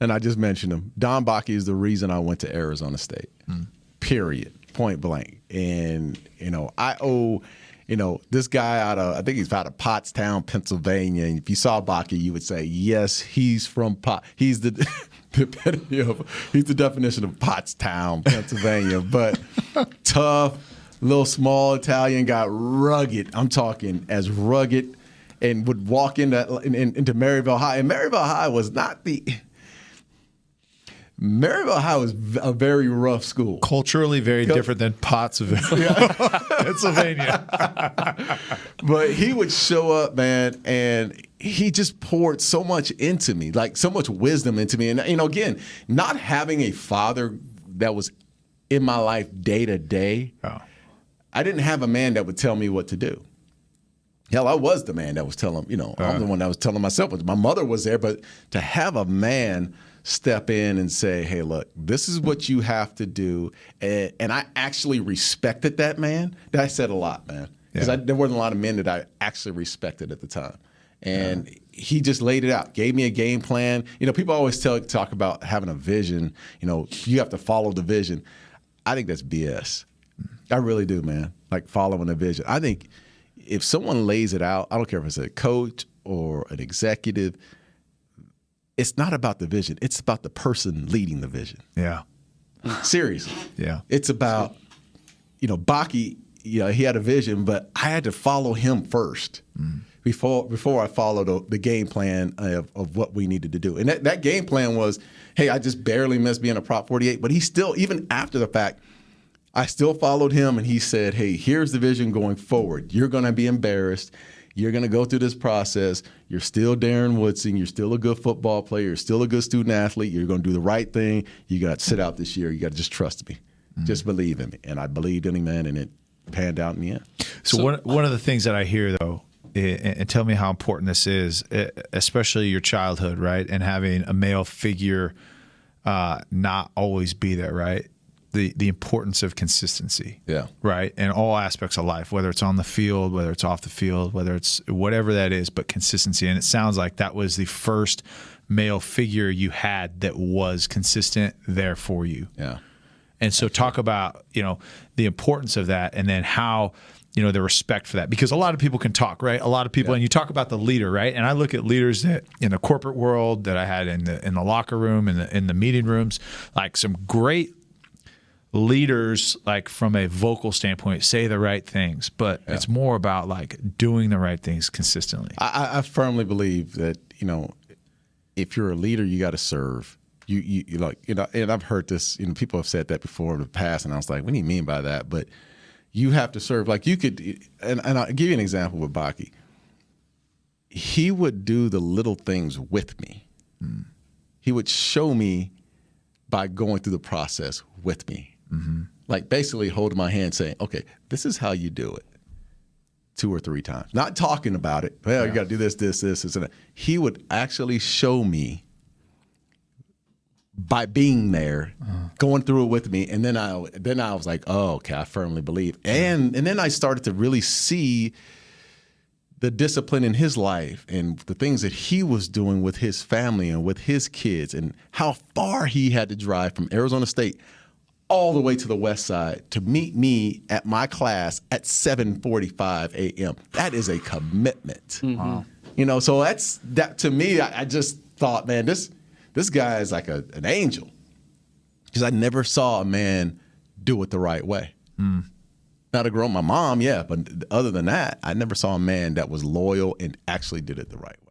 and I just mentioned him. Don Bakke is the reason I went to Arizona State. Period. Point blank. And I owe. This guy I think he's out of Pottstown, Pennsylvania. And if you saw Bakke, you would say, yes, he's from He's the he's the definition of Pottstown, Pennsylvania. But tough, little small Italian guy, rugged. I'm talking as rugged, and would walk into Maryville High. And Maryville High was not the. Maryville High was a very rough school. Culturally very different than Pottsville, Pennsylvania. But he would show up, man, and he just poured so much into me, like so much wisdom into me. And, again, not having a father that was in my life day to day, I didn't have a man that would tell me what to do. Hell, I was the man that was telling, I'm the one that was telling myself. My mother was there, but to have a man step in and say, hey, look, this is what you have to do. And I actually respected that man. That said a lot, man. Because there wasn't a lot of men that I actually respected at the time. And he just laid it out, gave me a game plan. People always talk about having a vision. You have to follow the vision. I think that's BS. I really do, man. Like following a vision. I think if someone lays it out, I don't care if it's a coach or an executive, it's not about the vision. It's about the person leading the vision. Yeah. Seriously. Yeah. It's about, Bakke, he had a vision, but I had to follow him first before I followed the game plan of what we needed to do. And that game plan was, hey, I just barely missed being a Prop 48. But he still, even after the fact, I still followed him, and he said, hey, here's the vision going forward. You're going to be embarrassed. You're going to go through this process. You're still Darren Woodson. You're still a good football player. You're still a good student athlete. You're going to do the right thing. You got to sit out this year. You got to just trust me. Just believe in me. And I believed in him, man, and it panned out in the end. So one of the things that I hear, though, and tell me how important this is, especially your childhood, right, and having a male figure not always be there, right? The importance of consistency, right, in all aspects of life, whether it's on the field, whether it's off the field, whether it's whatever that is, but consistency. And it sounds like that was the first male figure you had that was consistent there for you. Yeah. And so talk about, the importance of that, and then how, the respect for that, because a lot of people can talk, right? A lot of people, and you talk about the leader, right? And I look at leaders that in the corporate world that I had in the locker room, in the meeting rooms, like some great leaders, like from a vocal standpoint, say the right things, but it's more about like doing the right things consistently. I firmly believe that, if you're a leader, you got to serve. You and I've heard this, people have said that before in the past, and I was like, what do you mean by that? But you have to serve. Like you could, and I'll give you an example with Bakke. He would do the little things with me. He would show me by going through the process with me. Like basically holding my hand saying, okay, this is how you do it 2 or 3 times. Not talking about it. Well, you got to do this, and that. He would actually show me by being there, going through it with me. And then I was like, oh, okay, I firmly believe. And then I started to really see the discipline in his life and the things that he was doing with his family and with his kids, and how far he had to drive from Arizona State all the way to the west side to meet me at my class at 7:45 a.m. That is a commitment. Wow. So that to me, I just thought, man, this guy is like an angel, because I never saw a man do it the right way. Now to grow my mom, but other than that, I never saw a man that was loyal and actually did it the right way.